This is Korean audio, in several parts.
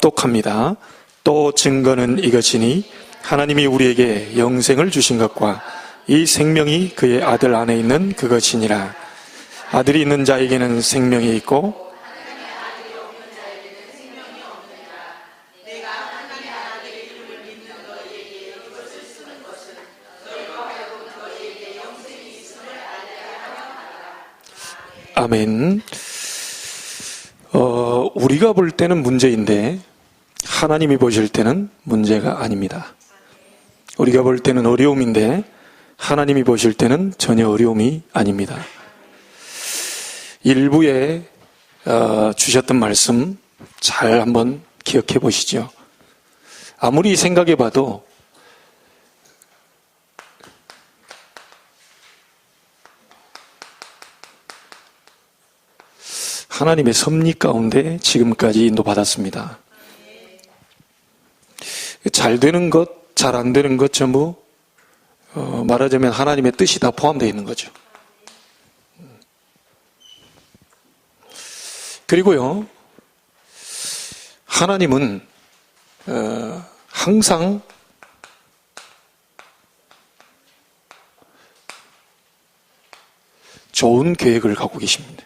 똑똑합니다. 또 증거는 이것이니 하나님이 우리에게 영생을 주신 것과 이 생명이 그의 아들 안에 있는 그것이니라. 아들이 있는 자에게는 생명이 있고 아멘. 우리가 볼 때는 문제인데 하나님이 보실 때는 문제가 아닙니다. 우리가 볼 때는 어려움인데 하나님이 보실 때는 전혀 어려움이 아닙니다. 일부에 주셨던 말씀 잘 한번 기억해 보시죠. 아무리 생각해 봐도 하나님의 섭리 가운데 지금까지 인도받았습니다. 잘 되는 것, 잘 안 되는 것 전부 말하자면 하나님의 뜻이 다 포함되어 있는 거죠. 그리고요, 하나님은 항상 좋은 계획을 갖고 계십니다.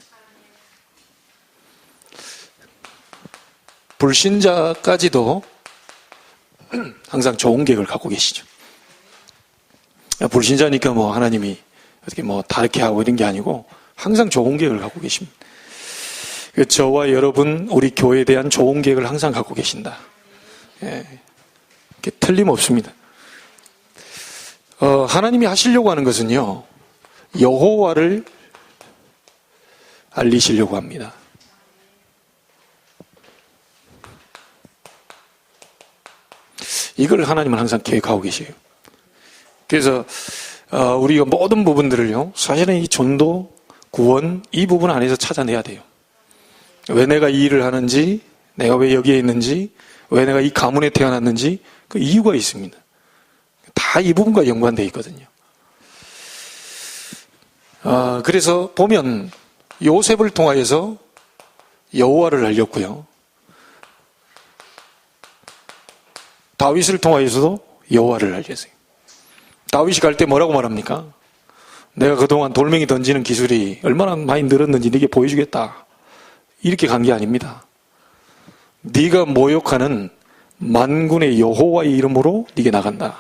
불신자까지도 항상 좋은 계획을 갖고 계시죠. 불신자니까 뭐 하나님이 어떻게 뭐 다르게 하고 이런 게 아니고 항상 좋은 계획을 갖고 계십니다. 저와 여러분, 우리 교회에 대한 좋은 계획을 항상 갖고 계신다. 틀림없습니다. 하나님이 하시려고 하는 것은요, 여호와를 알리시려고 합니다. 이걸 하나님은 항상 계획하고 계세요. 그래서 우리가 모든 부분들을요, 사실은 이 전도, 구원, 이 부분 안에서 찾아내야 돼요. 왜 내가 이 일을 하는지, 내가 왜 여기에 있는지, 왜 내가 이 가문에 태어났는지 그 이유가 있습니다. 다 이 부분과 연관되어 있거든요. 그래서 보면 요셉을 통하여서 여호와를 알렸고요, 다윗을 통하여서도 여호와를 알렸어요. 다윗이 갈 때 뭐라고 말합니까? 내가 그동안 돌멩이 던지는 기술이 얼마나 많이 늘었는지 네게 보여주겠다. 이렇게 간 게 아닙니다. 네가 모욕하는 만군의 여호와의 이름으로 네게 나간다.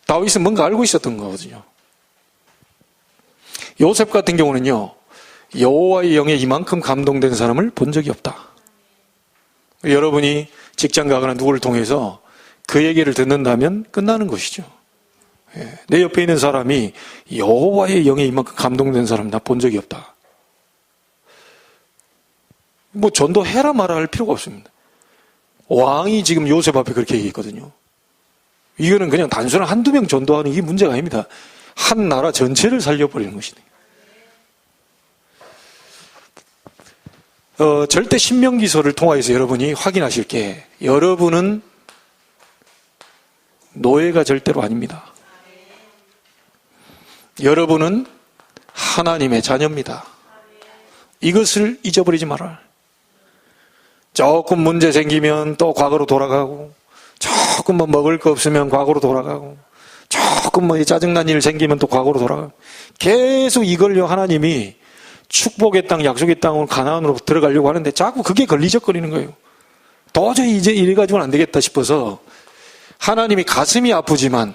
다윗은 뭔가 알고 있었던 거거든요. 요셉 같은 경우는요, 여호와의 영에 이만큼 감동된 사람을 본 적이 없다. 여러분이 직장 가거나 누구를 통해서 그 얘기를 듣는다면 끝나는 것이죠. 내 옆에 있는 사람이 여호와의 영에 이만큼 감동된 사람 나 본 적이 없다. 뭐 전도해라 말아 할 필요가 없습니다. 왕이 지금 요셉 앞에 그렇게 얘기했거든요. 이거는 그냥 단순한 한두 명 전도하는 이게 문제가 아닙니다. 한 나라 전체를 살려버리는 것이네. 절대 신명기서를 통하여서 여러분이 확인하실 게, 여러분은 노예가 절대로 아닙니다. 여러분은 하나님의 자녀입니다. 이것을 잊어버리지 말아요. 조금 문제 생기면 또 과거로 돌아가고, 조금 뭐 먹을 거 없으면 과거로 돌아가고, 조금 뭐 짜증난 일 생기면 또 과거로 돌아가고, 계속 이걸요 하나님이 축복의 땅, 약속의 땅으로 가나안으로 들어가려고 하는데 자꾸 그게 걸리적거리는 거예요. 도저히 이제 이래가지고는 안 되겠다 싶어서 하나님이 가슴이 아프지만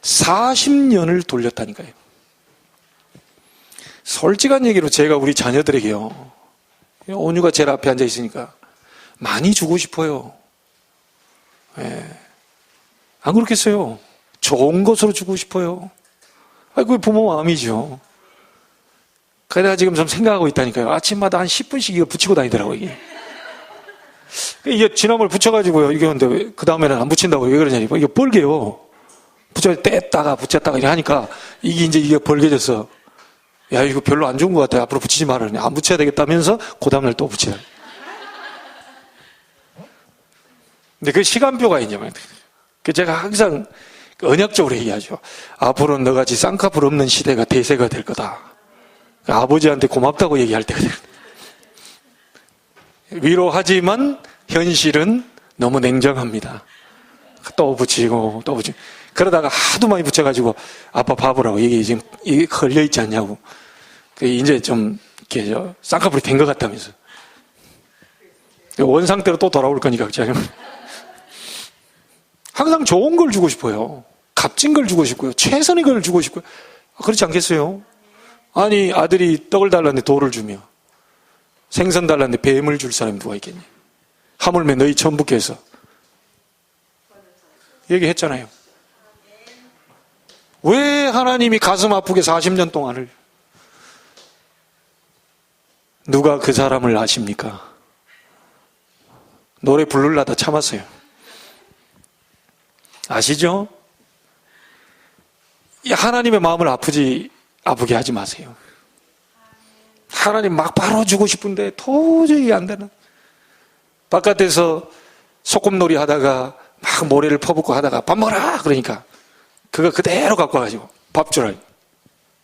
40년을 돌렸다니까요. 솔직한 얘기로 제가 우리 자녀들에게요, 온유가 제일 앞에 앉아 있으니까 많이 주고 싶어요. 안 그렇겠어요? 좋은 것으로 주고 싶어요. 그게 부모 마음이죠. 그래서 내가 지금 좀 생각하고 있다니까요. 아침마다 한 10분씩 이거 붙이고 다니더라고요, 이게 지난번에 붙여가지고요, 이게 근데 그 다음에는 안 붙인다고 왜 그러냐니까. 이게 벌게요. 뗐다가 붙였다가 이렇게 하니까 이게 벌게졌어. 야, 이거 별로 안 좋은 것 같아. 앞으로 붙이지 말아. 안 붙여야 되겠다면서 그 다음날 또 붙이다. 근데 그 시간표가 있냐면, 제가 항상 언약적으로 얘기하죠. 앞으로는 너같이 쌍꺼풀 없는 시대가 대세가 될 거다. 아버지한테 고맙다고 얘기할 때가 돼요. 위로하지만 현실은 너무 냉정합니다. 또 붙이고 또 붙이고 그러다가 하도 많이 붙여가지고 아빠 바보라고 이게 지금 이게 걸려있지 않냐고 이제 좀 이렇게 쌍꺼풀이 된 것 같다면서 원상태로 또 돌아올 거니까 그렇죠? 항상 좋은 걸 주고 싶어요. 값진 걸 주고 싶고요. 최선의 걸 주고 싶고요. 그렇지 않겠어요? 아니 아들이 떡을 달라는데 돌을 주며 생선 달라는데 뱀을 줄 사람이 누가 있겠니? 하물며 너희 천부께서 얘기했잖아요. 왜 하나님이 가슴 아프게 40년 동안을 누가 그 사람을 아십니까? 노래 부르려다 참았어요. 아시죠? 하나님의 마음을 아프게 하지 마세요. 하나님 막 바로 주고 싶은데 도저히 안 되는 바깥에서 소꿉놀이 하다가 막 모래를 퍼붓고 하다가 밥 먹어라 그러니까 그거 그대로 갖고 와가지고 밥 주라.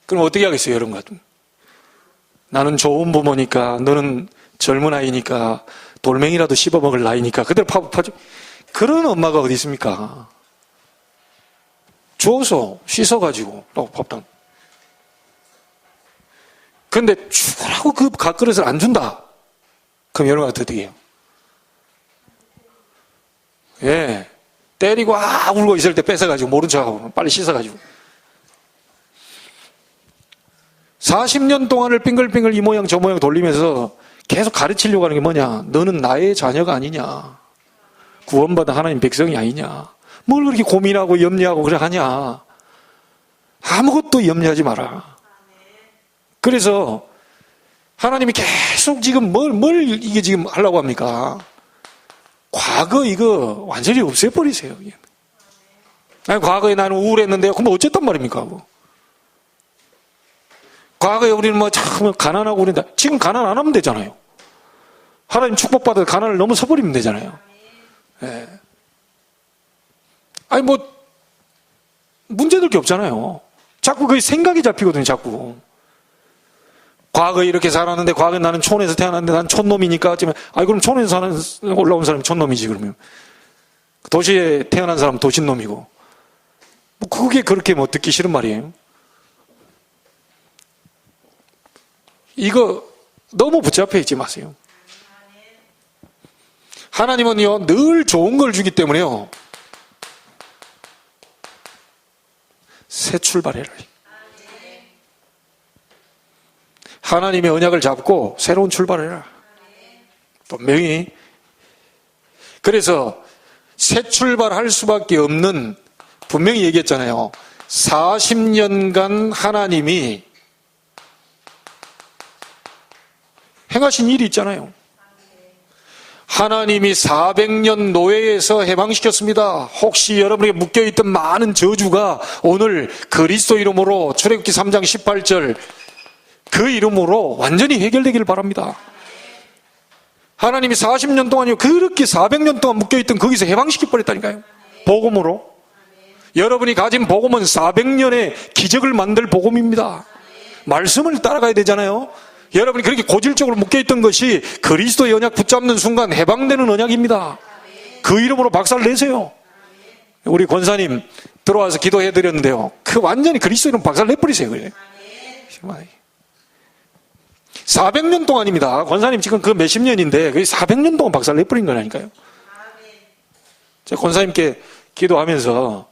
그럼 어떻게 하겠어요? 여러분 같으면 나는 좋은 부모니까 너는 젊은 아이니까 돌멩이라도 씹어먹을 나이니까 그대로 파주. 그런 엄마가 어디 있습니까? 주워서 씻어가지고 또 밥당. 근데 주라고 그 밥그릇을 안 준다. 그럼 여러분 어떻게 해요? 예, 때리고 울고 있을 때 뺏어가지고 모른 척하고 빨리 씻어가지고 40년 동안을 빙글빙글 이 모양 저 모양 돌리면서 계속 가르치려고 하는 게 뭐냐? 너는 나의 자녀가 아니냐? 구원받은 하나님 백성이 아니냐? 뭘 그렇게 고민하고 염려하고 그래 하냐? 아무것도 염려하지 마라. 그래서 하나님이 계속 지금 뭘 이게 지금 하려고 합니까? 과거 이거 완전히 없애버리세요. 아니, 과거에 나는 우울했는데 그럼 어쨌단 말입니까? 과거에 우리는 참 가난하고 그런다. 지금 가난 안 하면 되잖아요. 하나님 축복받아서 가난을 넘어서버리면 되잖아요. 예. 아니 문제될 게 없잖아요. 자꾸 그 생각이 잡히거든요. 자꾸 과거에 이렇게 살았는데 과거에 나는 촌에서 태어났는데 난 촌놈이니까 그럼 촌에서 올라온 사람이 촌놈이지. 그러면 도시에 태어난 사람은 도시놈이고 그게 그렇게 듣기 싫은 말이에요. 이거 너무 붙잡혀 있지 마세요. 하나님은요 늘 좋은 걸 주기 때문에요 새 출발해라. 하나님의 언약을 잡고 새로운 출발해라. 분명히. 그래서 새 출발할 수밖에 없는 분명히 얘기했잖아요. 40년간 하나님이 행하신 일이 있잖아요. 하나님이 400년 노예에서 해방시켰습니다. 혹시 여러분에게 묶여있던 많은 저주가 오늘 그리스도 이름으로 출애굽기 3장 18절 그 이름으로 완전히 해결되기를 바랍니다. 하나님이 40년 동안요 그렇게 400년 동안 묶여있던 거기서 해방시켜버렸다니까요. 복음으로. 여러분이 가진 복음은 400년의 기적을 만들 복음입니다. 말씀을 따라가야 되잖아요. 여러분이 그렇게 고질적으로 묶여있던 것이 그리스도의 언약 붙잡는 순간 해방되는 언약입니다. 그 이름으로 박살 내세요. 우리 권사님 들어와서 기도해드렸는데요. 그 완전히 그리스도 이름 박살 내버리세요. 그래. 400년 동안입니다. 권사님 지금 그 몇십 년인데 그게 400년 동안 박살 내버린 거라니까요. 제가 권사님께 기도하면서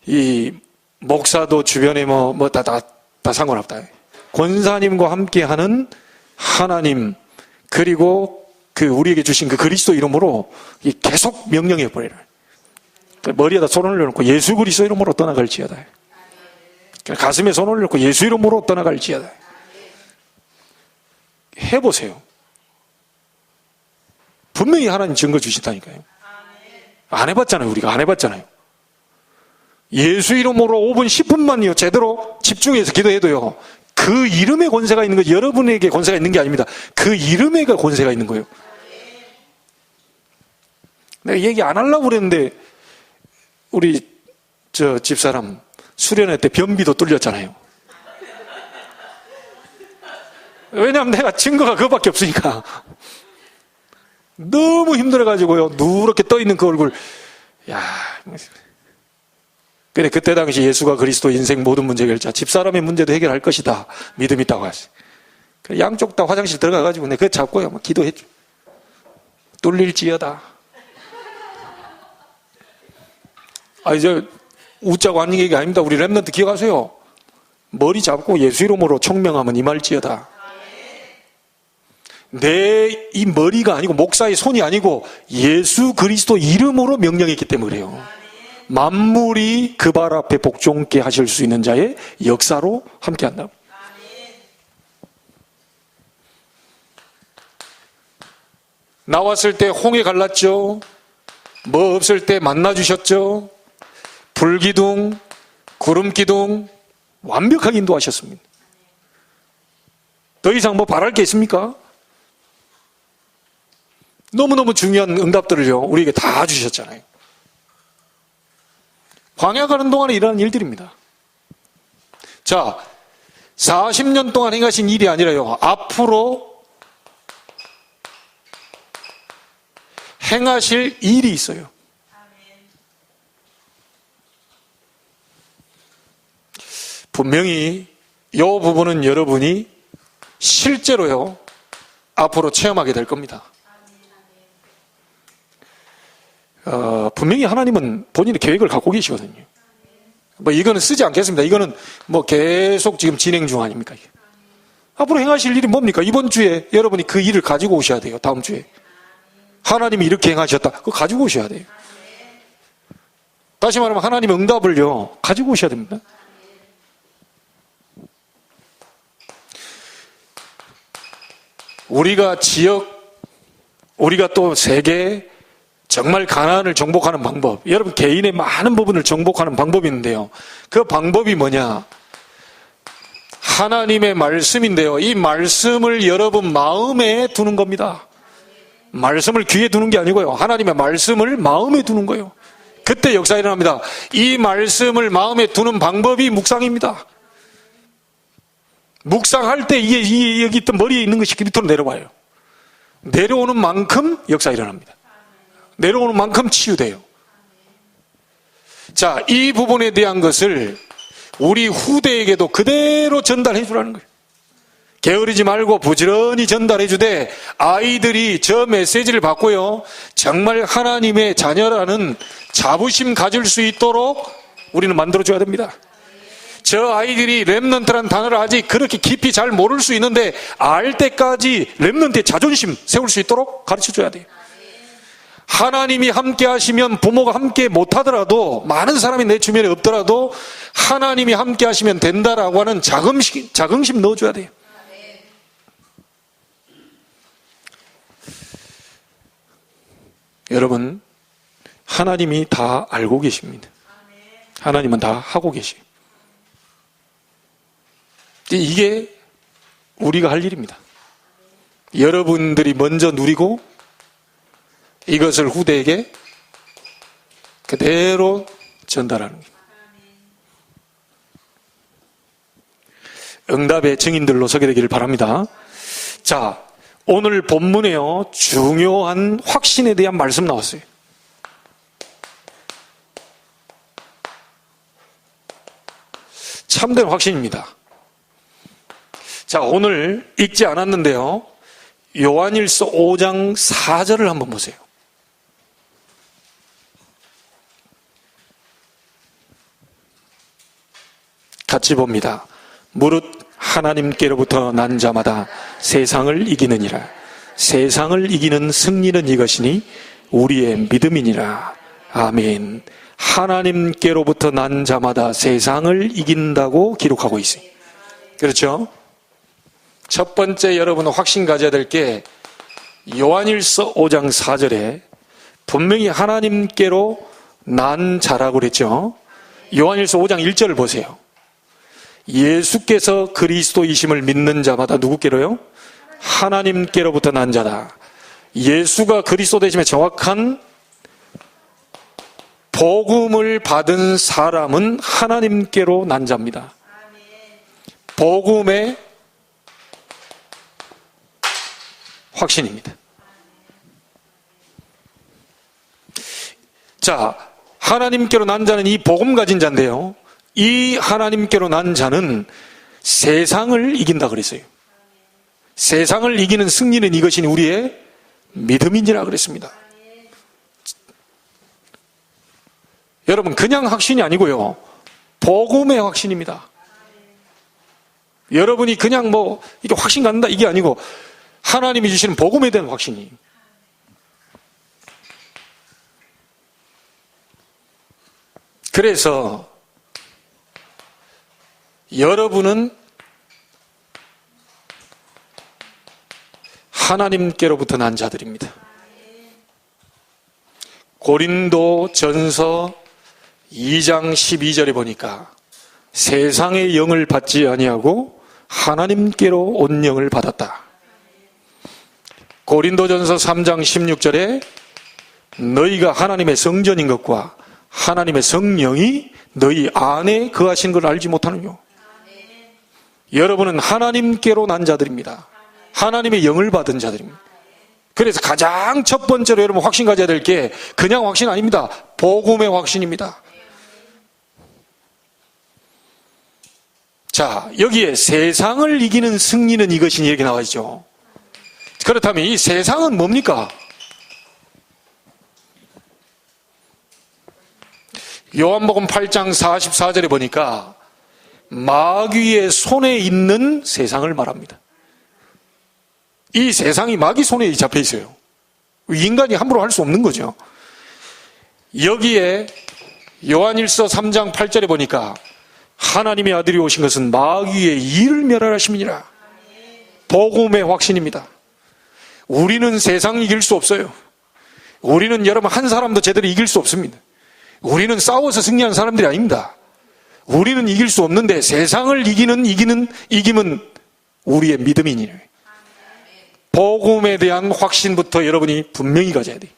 이 목사도 주변에 다 상관없다. 권사님과 함께하는 하나님 그리고 그 우리에게 주신 그 그리스도 이름으로 계속 명령해 버리라. 머리에다 손을 올려놓고 예수 그리스도 이름으로 떠나갈지어다. 가슴에 손을 올려놓고 예수 이름으로 떠나갈지어다. 해보세요. 분명히 하나님 증거 주신다니까요. 안 해봤잖아요. 우리가 안 해봤잖아요. 예수 이름으로 5분 10분만요 제대로 집중해서 기도해도요 그 이름에 권세가 있는 거지 여러분에게 권세가 있는 게 아닙니다. 그 이름에 권세가 있는 거예요. 내가 얘기 안 하려고 그랬는데 우리 집사람 수련회 때 변비도 뚫렸잖아요. 왜냐하면 내가 증거가 그거밖에 없으니까. 너무 힘들어가지고요. 누렇게 떠있는 그 얼굴. 야, 그래, 그때 당시 예수가 그리스도 인생 모든 문제 해결자, 집사람의 문제도 해결할 것이다. 믿음 있다고 하시. 양쪽 다 화장실 들어가가지고 내가 그거 잡고요. 막 기도했죠. 뚫릴지어다. 이제 웃자고 하는 얘기가 아닙니다. 우리 랩런트 기억하세요. 머리 잡고 예수 이름으로 총명하면 임할지어다. 내 이 머리가 아니고 목사의 손이 아니고 예수 그리스도 이름으로 명령했기 때문에 그래요. 만물이 그 발 앞에 복종케 하실 수 있는 자의 역사로 함께한다. 나왔을 때 홍해 갈랐죠. 뭐 없을 때 만나주셨죠. 불기둥, 구름기둥 완벽하게 인도하셨습니다. 더 이상 뭐 바랄 게 있습니까? 너무너무 중요한 응답들을요 우리에게 다 주셨잖아요. 광야 가는 동안에 일어난 일들입니다. 자, 40년 동안 행하신 일이 아니라요 앞으로 행하실 일이 있어요. 분명히 이 부분은 여러분이 실제로요 앞으로 체험하게 될 겁니다. 분명히 하나님은 본인의 계획을 갖고 계시거든요. 뭐 이거는 쓰지 않겠습니다. 이거는 뭐 계속 지금 진행 중 아닙니까? 앞으로 행하실 일이 뭡니까? 이번 주에 여러분이 그 일을 가지고 오셔야 돼요. 다음 주에 하나님이 이렇게 행하셨다. 그거 가지고 오셔야 돼요. 다시 말하면 하나님의 응답을요 가지고 오셔야 됩니다. 우리가 우리가 또 세계 정말 가나안을 정복하는 방법, 여러분 개인의 많은 부분을 정복하는 방법이 있는데요. 그 방법이 뭐냐? 하나님의 말씀인데요. 이 말씀을 여러분 마음에 두는 겁니다. 말씀을 귀에 두는 게 아니고요. 하나님의 말씀을 마음에 두는 거예요. 그때 역사 일어납니다. 이 말씀을 마음에 두는 방법이 묵상입니다. 묵상할 때 이게 여기 있던 머리에 있는 것이 밑으로 내려와요. 내려오는 만큼 역사 일어납니다. 내려오는 만큼 치유돼요. 자, 이 부분에 대한 것을 우리 후대에게도 그대로 전달해 주라는 거예요. 게으르지 말고 부지런히 전달해 주되 아이들이 저 메시지를 받고요 정말 하나님의 자녀라는 자부심 가질 수 있도록 우리는 만들어줘야 됩니다. 저 아이들이 렘넌트라는 단어를 아직 그렇게 깊이 잘 모를 수 있는데 알 때까지 렘넌트의 자존심 세울 수 있도록 가르쳐줘야 돼요. 하나님이 함께 하시면 부모가 함께 못하더라도 많은 사람이 내 주변에 없더라도 하나님이 함께 하시면 된다라고 하는 자긍심 넣어줘야 돼요. 여러분 하나님이 다 알고 계십니다. 하나님은 다 하고 계시고 이게 우리가 할 일입니다. 여러분들이 먼저 누리고 이것을 후대에게 그대로 전달하는 거예요. 응답의 증인들로 서게 되기를 바랍니다. 자, 오늘 본문에요 중요한 확신에 대한 말씀 나왔어요. 참된 확신입니다. 자, 오늘 읽지 않았는데요 요한일서 5장 4절을 한번 보세요. 같이 봅니다. 무릇 하나님께로부터 난 자마다 세상을 이기느니라. 세상을 이기는 승리는 이것이니 우리의 믿음이니라. 아멘. 하나님께로부터 난 자마다 세상을 이긴다고 기록하고 있어요. 그렇죠? 첫 번째 여러분은 확신 가져야 될 게 요한일서 5장 4절에 분명히 하나님께로 난 자라고 그랬죠. 요한일서 5장 1절을 보세요. 예수께서 그리스도이심을 믿는 자마다 누구께로요? 하나님께로부터 난 자다. 예수가 그리스도 되심의 정확한 복음을 받은 사람은 하나님께로 난 자입니다. 복음의 확신입니다. 자, 하나님께로 난 자는 이 복음 가진 자인데요, 이 하나님께로 난 자는 세상을 이긴다 그랬어요. 세상을 이기는 승리는 이것이니 우리의 믿음인지라 그랬습니다. 여러분, 그냥 확신이 아니고요, 복음의 확신입니다. 여러분이 그냥 이게 확신 갖는다 이게 아니고 하나님이 주시는 복음에 대한 확신이. 그래서 여러분은 하나님께로부터 난 자들입니다. 고린도 전서 2장 12절에 보니까 세상의 영을 받지 아니하고 하나님께로 온 영을 받았다. 고린도전서 3장 16절에 너희가 하나님의 성전인 것과 하나님의 성령이 너희 안에 거하신 걸 알지 못하느뇨. 여러분은 하나님께로 난 자들입니다. 하나님의 영을 받은 자들입니다. 그래서 가장 첫 번째로 여러분 확신 가져야 될 게 그냥 확신 아닙니다. 복음의 확신입니다. 자, 여기에 세상을 이기는 승리는 이것이니 이렇게 나와 있죠. 그렇다면 이 세상은 뭡니까? 요한복음 8장 44절에 보니까 마귀의 손에 있는 세상을 말합니다. 이 세상이 마귀 손에 잡혀 있어요. 인간이 함부로 할 수 없는 거죠. 여기에 요한일서 3장 8절에 보니까 하나님의 아들이 오신 것은 마귀의 일을 멸하심이니라. 복음의 확신입니다. 우리는 세상 이길 수 없어요. 우리는 여러분 한 사람도 제대로 이길 수 없습니다. 우리는 싸워서 승리하는 사람들이 아닙니다. 우리는 이길 수 없는데 세상을 이김은 우리의 믿음이니. 복음에 대한 확신부터 여러분이 분명히 가져야 돼요.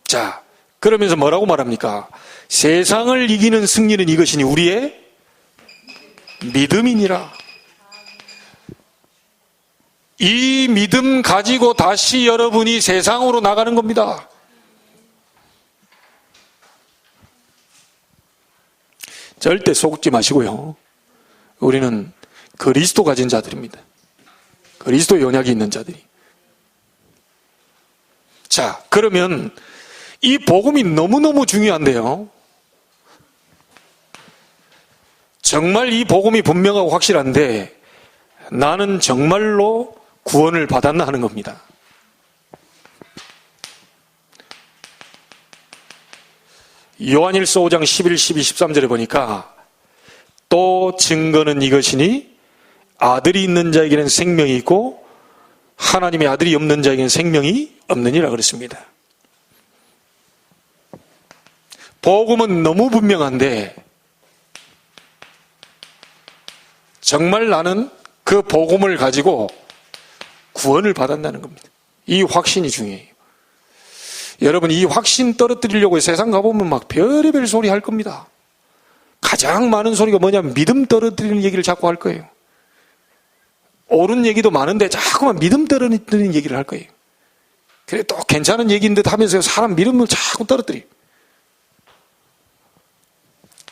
자, 그러면서 뭐라고 말합니까? 세상을 이기는 승리는 이것이니 우리의 믿음이니라. 이 믿음 가지고 다시 여러분이 세상으로 나가는 겁니다. 절대 속지 마시고요. 우리는 그리스도 가진 자들입니다. 그리스도 연약이 있는 자들이. 자, 그러면 이 복음이 너무너무 중요한데요, 정말 이 복음이 분명하고 확실한데 나는 정말로 구원을 받았나 하는 겁니다. 요한일서 5장 11, 12, 13절에 보니까 또 증거는 이것이니 아들이 있는 자에게는 생명이 있고 하나님의 아들이 없는 자에게는 생명이 없느니라 그랬습니다. 복음은 너무 분명한데 정말 나는 그 복음을 가지고 구원을 받았다는 겁니다. 이 확신이 중요해요. 여러분, 이 확신 떨어뜨리려고 세상 가보면 막 별의별 소리 할 겁니다. 가장 많은 소리가 뭐냐면 믿음 떨어뜨리는 얘기를 자꾸 할 거예요. 옳은 얘기도 많은데 자꾸만 믿음 떨어뜨리는 얘기를 할 거예요. 그래 또 괜찮은 얘기인 듯 하면서 사람 믿음을 자꾸 떨어뜨려요.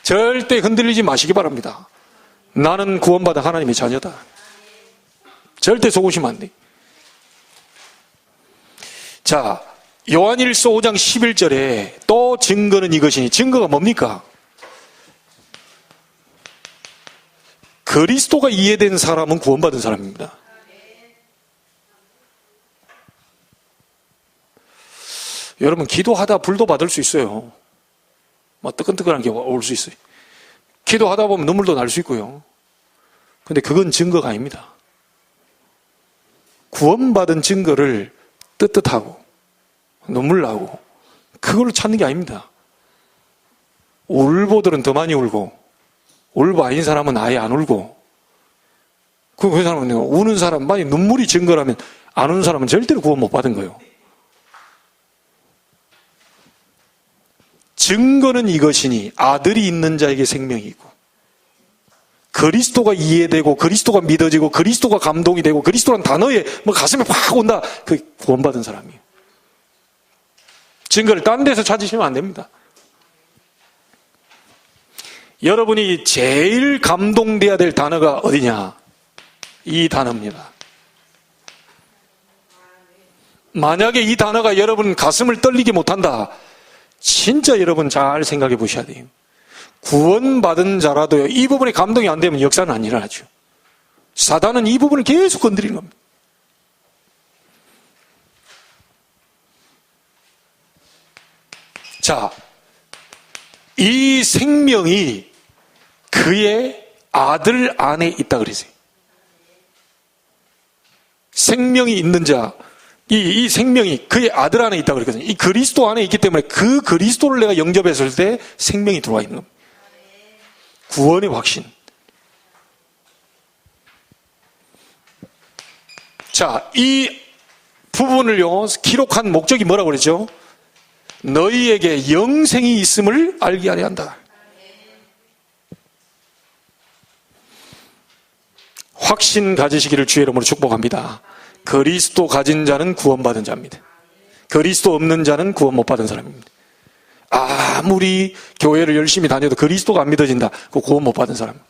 절대 흔들리지 마시기 바랍니다. 나는 구원받은 하나님의 자녀다. 절대 속으시면 안 돼. 자, 요한일서 5장 11절에 또 증거는 이것이니, 증거가 뭡니까? 그리스도가 이해된 사람은 구원받은 사람입니다. 여러분, 기도하다 불도 받을 수 있어요. 막 뜨끈뜨끈한 게 올 수 있어요. 기도하다 보면 눈물도 날 수 있고요. 근데 그건 증거가 아닙니다. 구원받은 증거를 뜨뜻하고 눈물 나고 그걸로 찾는 게 아닙니다. 울보들은 더 많이 울고 울보 아닌 사람은 아예 안 울고, 그 사람은 우는 사람, 만약 눈물이 증거라면 안 우는 사람은 절대로 구원 못 받은 거예요. 증거는 이것이니 아들이 있는 자에게 생명이 있고 그리스도가 이해되고 그리스도가 믿어지고 그리스도가 감동이 되고 그리스도란 단어에 뭐 가슴에 확 온다. 그 구원받은 사람이에요. 증거를 딴 데서 찾으시면 안 됩니다. 여러분이 제일 감동돼야 될 단어가 어디냐? 이 단어입니다. 만약에 이 단어가 여러분 가슴을 떨리게 못한다. 진짜 여러분 잘 생각해 보셔야 돼요. 구원받은 자라도요, 이 부분에 감동이 안 되면 역사는 안 일어나죠. 사단은 이 부분을 계속 건드리는 겁니다. 자, 이 생명이 그의 아들 안에 있다 그러세요. 생명이 있는 자, 이 생명이 그의 아들 안에 있다 그랬거든요. 이 그리스도 안에 있기 때문에 그 그리스도를 내가 영접했을 때 생명이 들어와 있는 겁니다. 구원의 확신. 자, 이 부분을요, 기록한 목적이 뭐라고 그랬죠? 너희에게 영생이 있음을 알게 하려 한다. 확신 가지시기를 주의 이름으로 축복합니다. 그리스도 가진 자는 구원받은 자입니다. 그리스도 없는 자는 구원 못 받은 사람입니다. 아무리 교회를 열심히 다녀도 그리스도가 안 믿어진다. 그 구원 못 받은 사람.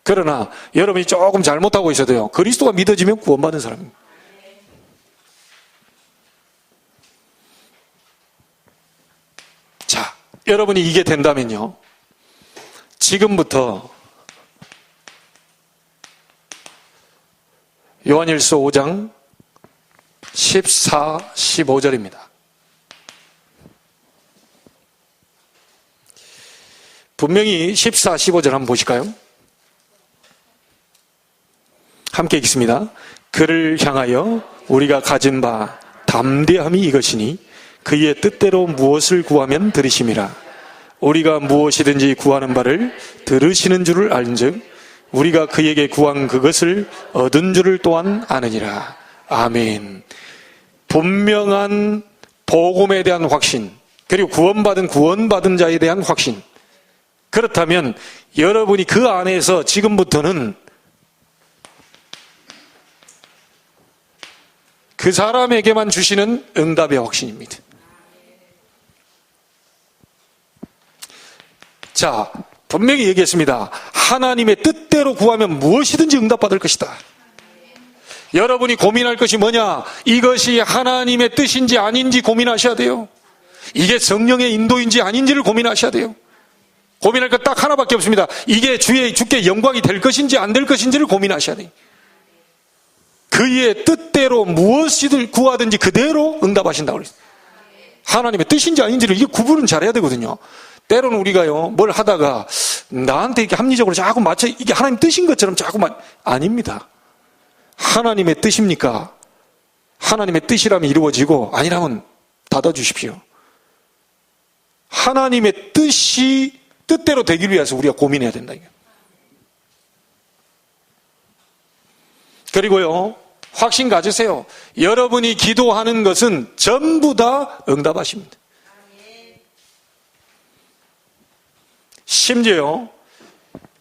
그러나 여러분이 조금 잘못하고 있어도요, 그리스도가 믿어지면 구원받은 사람입니다. 자, 여러분이 이게 된다면요, 지금부터 요한일서 5장 14, 15절입니다. 분명히 14, 15절 한번 보실까요? 함께 읽습니다. 그를 향하여 우리가 가진 바 담대함이 이것이니 그의 뜻대로 무엇을 구하면 들으심이라. 우리가 무엇이든지 구하는 바를 들으시는 줄을 알은즉 우리가 그에게 구한 그것을 얻은 줄을 또한 아느니라. 아멘. 분명한 복음에 대한 확신, 그리고 구원받은 자에 대한 확신. 그렇다면 여러분이 그 안에서 지금부터는 그 사람에게만 주시는 응답의 확신입니다. 자, 분명히 얘기했습니다. 하나님의 뜻대로 구하면 무엇이든지 응답받을 것이다. 여러분이 고민할 것이 뭐냐? 이것이 하나님의 뜻인지 아닌지 고민하셔야 돼요. 이게 성령의 인도인지 아닌지를 고민하셔야 돼요. 고민할 것 딱 하나밖에 없습니다. 이게 주께 영광이 될 것인지 안 될 것인지를 고민하셔야 돼요. 그의 뜻대로 무엇이든 구하든지 그대로 응답하신다고 그랬어요. 하나님의 뜻인지 아닌지를 이게 구분은 잘해야 되거든요. 때로는 우리가요, 뭘 하다가 나한테 이렇게 합리적으로 자꾸 맞춰, 이게 하나님 뜻인 것처럼 자꾸만, 아닙니다. 하나님의 뜻입니까? 하나님의 뜻이라면 이루어지고 아니라면 닫아주십시오. 하나님의 뜻대로 되기 위해서 우리가 고민해야 된다. 그리고요, 확신 가지세요. 여러분이 기도하는 것은 전부 다 응답하십니다. 심지어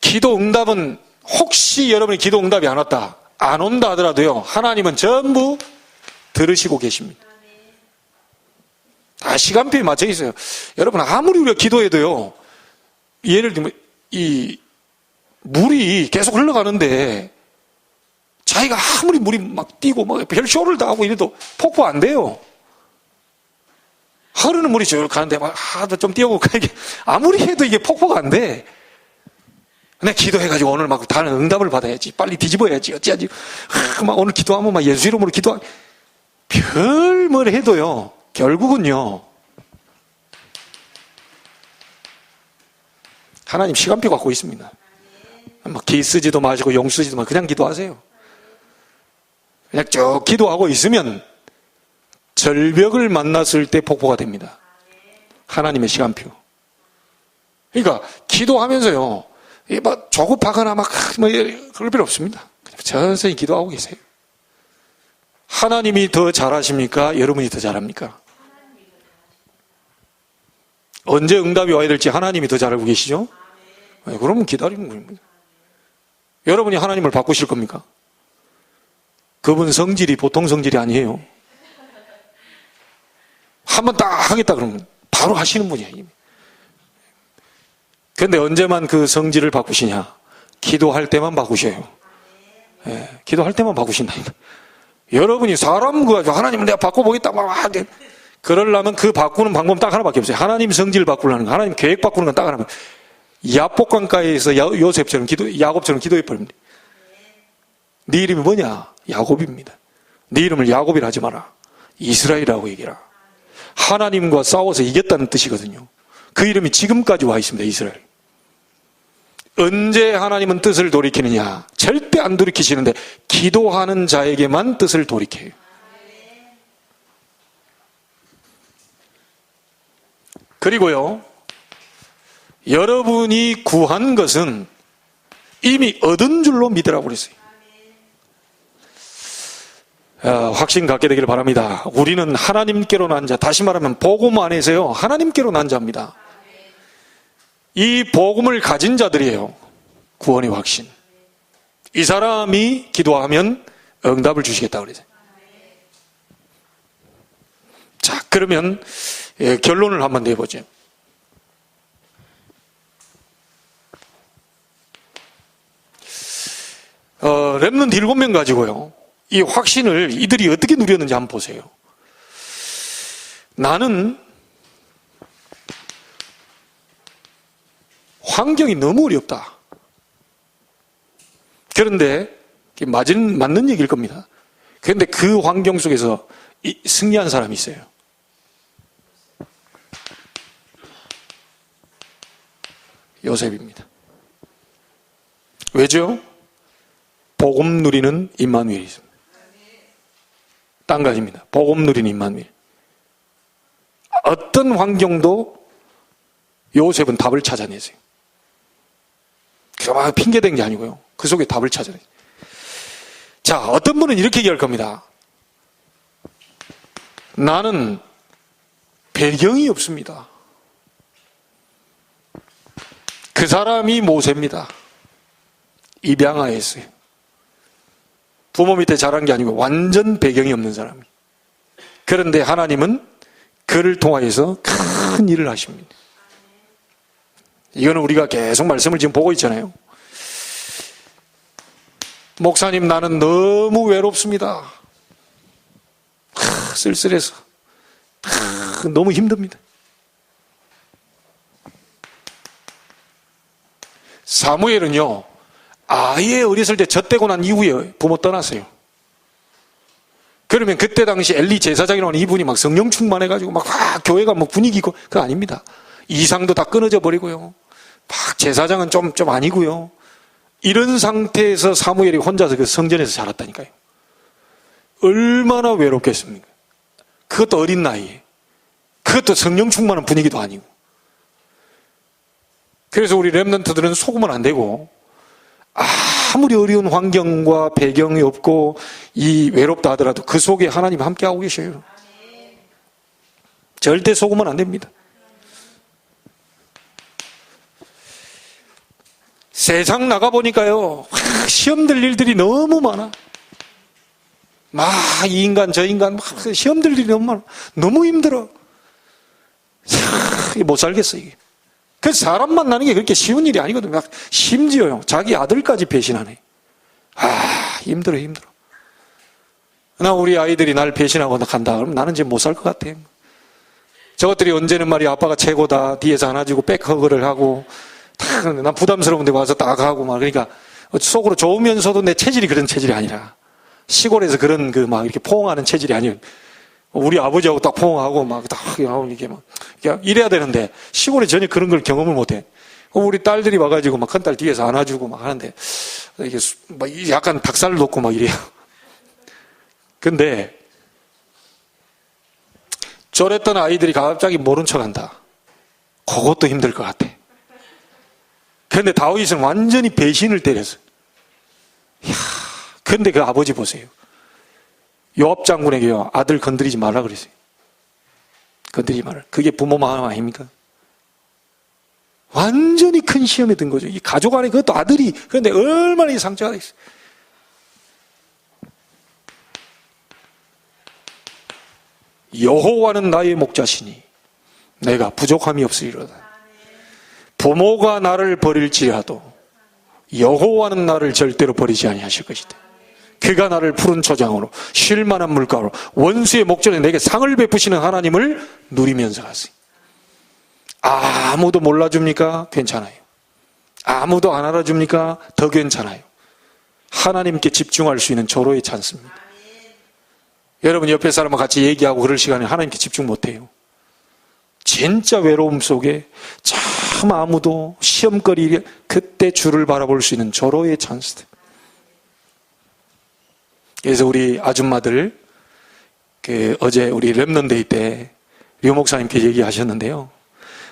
기도 응답은, 혹시 여러분이 기도 응답이 안 왔다, 안 온다 하더라도요, 하나님은 전부 들으시고 계십니다. 다 시간표에 맞춰 있어요. 여러분, 아무리 우리가 기도해도요, 예를 들면 이 물이 계속 흘러가는데 자기가 아무리 물이 막 뛰고 막 별 쇼를 다 하고 이래도 폭포 안 돼요. 흐르는 물이 쭉 가는데 막 좀 뛰어오고 이게 아무리 해도 이게 폭포가 안 돼. 내가 기도해가지고 오늘 막 다른 응답을 받아야지, 빨리 뒤집어야지, 어찌하지, 막 오늘 기도하면 막 예수 이름으로 기도하, 별뭘 해도요, 결국은요, 하나님 시간표 갖고 있습니다. 막 기 쓰지도 마시고 용 쓰지도 마시고 그냥 기도하세요. 그냥 쭉 기도하고 있으면 절벽을 만났을 때 폭포가 됩니다. 하나님의 시간표. 그러니까 기도하면서요, 막 조급하거나 막 그럴 필요 없습니다. 그냥 천천히 기도하고 계세요. 하나님이 더 잘하십니까? 여러분이 더 잘합니까? 언제 응답이 와야 될지 하나님이 더 잘 알고 계시죠? 그러면 기다리는 겁니다. 여러분이 하나님을 바꾸실 겁니까? 그분 성질이 보통 성질이 아니에요. 한번 딱 하겠다 그러면 바로 하시는 분이에요. 그런데 언제만 그 성질을 바꾸시냐? 기도할 때만 바꾸셔요. 예, 기도할 때만 바꾸신다니까. 여러분이 사람 가지고 하나님 내가 바꿔보겠다 막 그러려면 그 바꾸는 방법은 딱 하나밖에 없어요. 하나님 성질 바꾸려는 거, 하나님 계획 바꾸는 건 딱 하나만. 야복강가에서 요셉처럼 야곱처럼 기도해 버립니다. 네 이름이 뭐냐? 야곱입니다. 네 이름을 야곱이라 하지 마라. 이스라엘이라고 얘기해라. 하나님과 싸워서 이겼다는 뜻이거든요. 그 이름이 지금까지 와 있습니다. 이스라엘. 언제 하나님은 뜻을 돌이키느냐? 절대 안 돌이키시는데 기도하는 자에게만 뜻을 돌이켜요. 그리고요, 여러분이 구한 것은 이미 얻은 줄로 믿으라고 그랬어요. 확신 갖게 되기를 바랍니다. 우리는 하나님께로 난 자, 다시 말하면 복음 안에서요, 하나님께로 난 자입니다. 이 복음을 가진 자들이에요. 구원의 확신. 이 사람이 기도하면 응답을 주시겠다고 그랬어요. 자, 그러면 결론을 한번 내보죠. 렘넌트 7명 가지고요, 이 확신을 이들이 어떻게 누렸는지 한번 보세요. 나는 환경이 너무 어렵다. 그런데 맞는 얘기일 겁니다. 그런데 그 환경 속에서 승리한 사람이 있어요. 요셉입니다. 왜죠? 복음 누리는 임마누엘이 있습니다. 딴 가지입니다. 복음 누리는 임마누엘. 어떤 환경도 요셉은 답을 찾아내세요. 막 핑계댄 게 아니고요. 그 속에 답을 찾아내세요. 자, 어떤 분은 이렇게 얘기할 겁니다. 나는 배경이 없습니다. 그 사람이 모세입니다. 입양아였어요. 부모 밑에 자란 게 아니고 완전 배경이 없는 사람이. 그런데 하나님은 그를 통하여서 큰 일을 하십니다. 이거는 우리가 계속 말씀을 지금 보고 있잖아요. 목사님, 나는 너무 외롭습니다. 쓸쓸해서 너무 힘듭니다. 사무엘은요, 아예 어렸을 때 젖대고 난 이후에 부모 떠났어요. 그러면 그때 당시 엘리 제사장이라는 이분이 막 성령 충만해가지고 막 교회가 뭐 분위기고, 그거 아닙니다. 이상도 다 끊어져 버리고요. 막 제사장은 좀 아니고요. 이런 상태에서 사무엘이 혼자서 그 성전에서 자랐다니까요. 얼마나 외롭겠습니까? 그것도 어린 나이에. 그것도 성령 충만한 분위기도 아니고. 그래서 우리 렘넌트들은 속으면 안 되고, 아무리 어려운 환경과 배경이 없고 이 외롭다 하더라도 그 속에 하나님 함께하고 계셔요. 절대 속으면 안 됩니다. 세상 나가보니까요, 시험 들 일들이 너무 많아. 막 이 인간 저 인간 막 시험 들 일이 너무 많아. 너무 힘들어. 못 살겠어 이게. 그래서 사람 만나는 게 그렇게 쉬운 일이 아니거든요. 막 심지어요, 자기 아들까지 배신하네. 힘들어. 나 우리 아이들이 날 배신하고 간다 그러면 나는 이제 못 살 것 같아. 저것들이 언제는 말이야, 아빠가 최고다, 뒤에서 안아주고 백허그를 하고, 난 부담스러운데 와서 딱 하고 막. 그러니까 속으로 좋으면서도 내 체질이 그런 체질이 아니라, 시골에서 그런 그 막 이렇게 포옹하는 체질이 아니에요. 우리 아버지하고 딱 포옹하고 막 딱 이렇게 막 이래야 되는데 시골에 전혀 그런 걸 경험을 못해. 우리 딸들이 와가지고 막 큰딸 뒤에서 안아주고 막 하는데 이게 막 약간 닭살 돋고 막 이래요. 근데 저랬던 아이들이 갑자기 모른 척한다. 그것도 힘들 것 같아. 근데 다윗은 완전히 배신을 때렸어. 이야, 근데 그 아버지 보세요. 요압 장군에게요, 아들 건드리지 말라 그랬어요. 건드리지 말라. 그게 부모 마음 아닙니까? 완전히 큰 시험에 든 거죠. 이 가족 안에 그것도 아들이, 그런데 얼마나 이 상처가 있어요. 여호와는 나의 목자시니 내가 부족함이 없으리로다. 부모가 나를 버릴지라도 여호와는 나를 절대로 버리지 아니하실 것이다. 그가 나를 푸른 초장으로 쉴 만한 물가로 원수의 목전에 내게 상을 베푸시는 하나님을 누리면서 갔어요. 아무도 몰라줍니까? 괜찮아요. 아무도 안 알아줍니까? 더 괜찮아요. 하나님께 집중할 수 있는 절호의 찬스입니다. 여러분 옆에 사람과 같이 얘기하고 그럴 시간에 하나님께 집중 못해요. 진짜 외로움 속에 참 아무도 시험거리, 그때 주를 바라볼 수 있는 절호의 찬스들. 그래서 우리 아줌마들 어제 우리 렘넌데이 때 류 목사님께 얘기하셨는데요,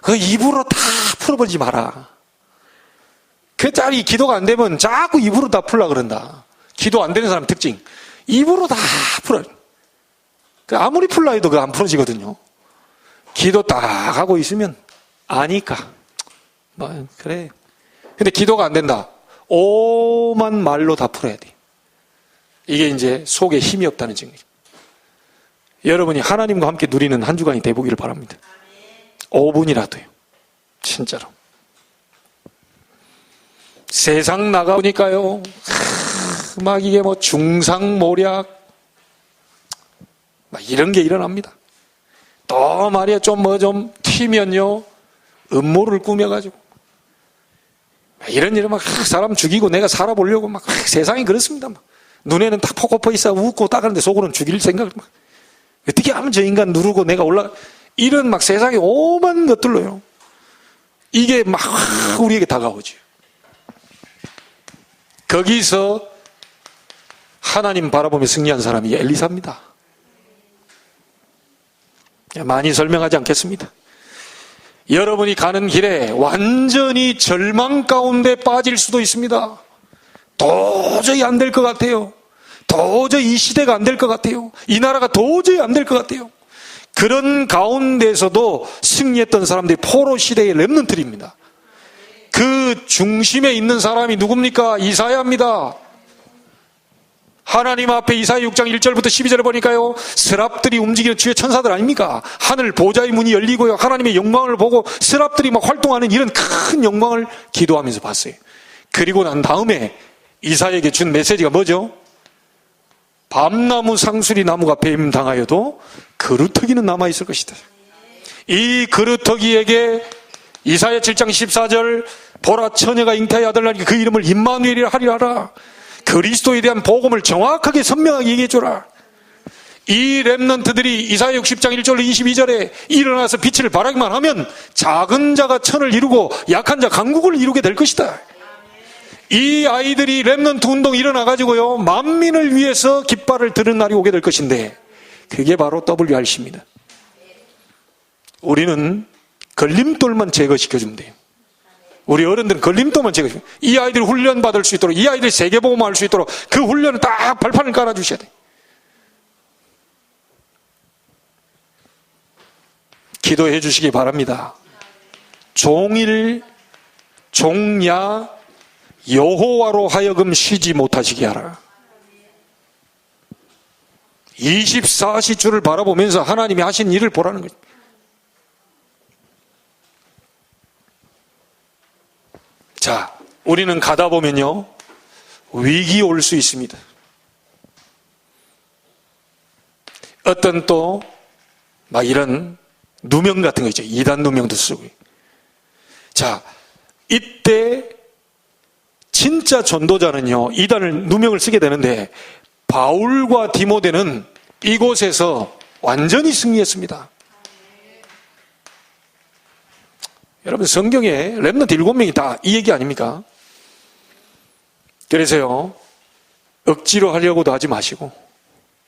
그 입으로 다 풀어버리지 마라. 그 짤이 기도가 안 되면 자꾸 입으로 다 풀라 그런다. 기도 안 되는 사람 특징, 입으로 다 풀어. 아무리 풀라 해도 그거 안 풀어지거든요. 기도 딱 하고 있으면 아니까 뭐 그래. 근데 기도가 안 된다, 오만 말로 다 풀어야 돼. 이게 이제 속에 힘이 없다는 증거입니다. 여러분이 하나님과 함께 누리는 한 주간이 되보기를 바랍니다. 5분이라도요. 진짜로. 세상 나가보니까요, 막 이게 뭐 중상모략 막 이런 게 일어납니다. 또 말이야 좀 튀면요, 음모를 꾸며가지고 이런 막 사람 죽이고 내가 살아보려고 막 세상이 그렇습니다. 막 눈에는 딱 포코포 있어 웃고 딱 하는데 속으로는 죽일 생각을 막, 어떻게 하면 저 인간 누르고 내가 이런 막 세상에 오만 것들로요, 이게 막 우리에게 다가오죠. 거기서 하나님 바라보며 승리한 사람이 엘리사입니다. 많이 설명하지 않겠습니다. 여러분이 가는 길에 완전히 절망 가운데 빠질 수도 있습니다. 도저히 안 될 것 같아요. 도저히 이 시대가 안 될 것 같아요. 이 나라가 도저히 안 될 것 같아요. 그런 가운데서도 승리했던 사람들이 포로 시대의 렘넌트입니다. 그 중심에 있는 사람이 누굽니까? 이사야입니다. 하나님 앞에 이사야 6장 1절부터 12절을 보니까요, 스랍들이 움직이는 주의 천사들 아닙니까? 하늘 보좌의 문이 열리고요, 하나님의 영광을 보고 스랍들이 막 활동하는 이런 큰 영광을 기도하면서 봤어요. 그리고 난 다음에 이사야에게 준 메시지가 뭐죠? 밤나무 상수리 나무가 뱀 당하여도 그루터기는 남아있을 것이다. 이 그루터기에게 이사야 7장 14절, 보라 처녀가 잉태의 아들 낳으니 그 이름을 임마누엘이라 하리라. 그리스도에 대한 복음을 정확하게 선명하게 얘기해줘라. 이 렘넌트들이 이사야 60장 1절로 22절에 일어나서 빛을 발하기만 하면 작은 자가 천을 이루고 약한 자 강국을 이루게 될 것이다. 이 아이들이 렘넌트 운동 일어나가지고요, 만민을 위해서 깃발을 드는 날이 오게 될 것인데, 그게 바로 WRC입니다. 우리는 걸림돌만 제거시켜주면 돼요. 우리 어른들은 걸림돌만 제거시켜. 이 아이들이 훈련 받을 수 있도록, 이 아이들이 세계보험을 할 수 있도록 그 훈련을 딱 발판을 깔아주셔야 돼요. 기도해 주시기 바랍니다. 종일 종야 여호와로 하여금 쉬지 못하시게 하라. 24시 주를 바라보면서 하나님이 하신 일을 보라는 거죠. 자, 우리는 가다 보면요, 위기 올 수 있습니다. 어떤 또 막 이런 누명 같은 거 있죠. 이단 누명도 쓰고. 자, 이때 진짜 전도자는요, 이단을 누명을 쓰게 되는데, 바울과 디모데는 이곳에서 완전히 승리했습니다. 여러분, 성경에 렘넌트 7명이 다 이 얘기 아닙니까? 그래서요, 억지로 하려고도 하지 마시고,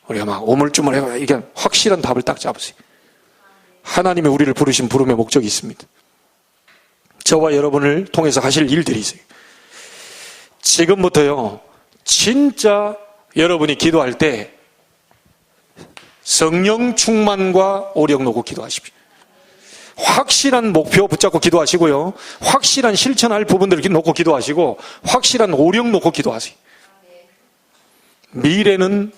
우리가 막 오물쭈물해봐, 이게 확실한 답을 딱 잡으세요. 하나님의 우리를 부르신 부름의 목적이 있습니다. 저와 여러분을 통해서 하실 일들이 있어요. 지금부터요, 진짜 여러분이 기도할 때 성령 충만과 오력 놓고 기도하십시오. 확실한 목표 붙잡고 기도하시고요. 확실한 실천할 부분들을 놓고 기도하시고 확실한 오력 놓고 기도하세요. 미래는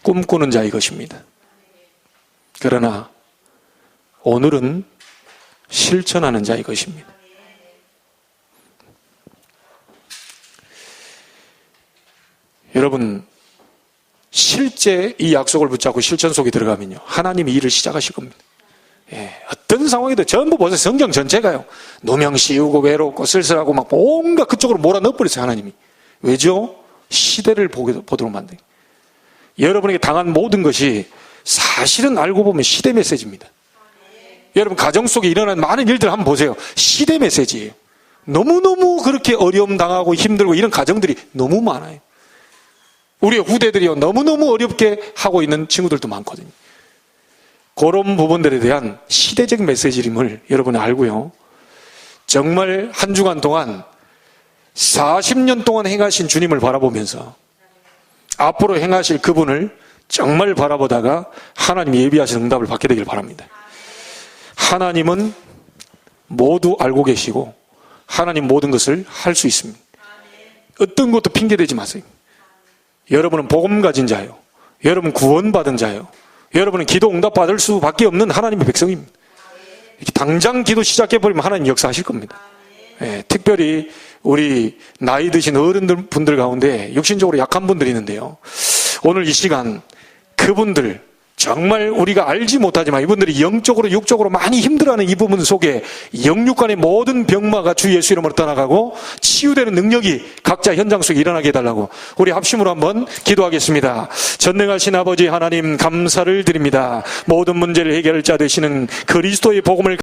꿈꾸는 자의 것입니다. 그러나 오늘은 실천하는 자의 것입니다. 여러분, 실제 이 약속을 붙잡고 실천 속에 들어가면요, 하나님이 일을 시작하실 겁니다. 어떤 상황이든 전부 보세요. 성경 전체가요, 누명 씌우고 외롭고 쓸쓸하고 막 온갖 그쪽으로 몰아넣어버렸어요. 하나님이. 왜죠? 시대를 보도록 만든. 여러분에게 당한 모든 것이 사실은 알고 보면 시대 메시지입니다. 여러분 가정 속에 일어난 많은 일들 한번 보세요. 시대 메시지예요. 너무너무 그렇게 어려움 당하고 힘들고 이런 가정들이 너무 많아요. 우리의 후대들이요, 너무너무 어렵게 하고 있는 친구들도 많거든요. 그런 부분들에 대한 시대적 메시지임을 여러분이 알고요, 정말 한 주간 동안 40년 동안 행하신 주님을 바라보면서 앞으로 행하실 그분을 정말 바라보다가 하나님 예비하신 응답을 받게 되길 바랍니다. 하나님은 모두 알고 계시고 하나님 모든 것을 할 수 있습니다. 어떤 것도 핑계대지 마세요. 여러분은 복음 가진 자요, 여러분 구원받은 자요, 여러분은 기도 응답 받을 수밖에 없는 하나님의 백성입니다. 이렇게 당장 기도 시작해버리면 하나님 역사하실 겁니다. 특별히 우리 나이 드신 어른들 분들 가운데 육신적으로 약한 분들이 있는데요, 오늘 이 시간 그분들, 정말 우리가 알지 못하지만 이분들이 영적으로 육적으로 많이 힘들어하는 이 부분 속에 영육간의 모든 병마가 주 예수 이름으로 떠나가고 치유되는 능력이 각자 현장 속에 일어나게 해달라고 우리 합심으로 한번 기도하겠습니다. 전능하신 아버지 하나님, 감사를 드립니다. 모든 문제를 해결할 자 되시는 그리스도의 복음을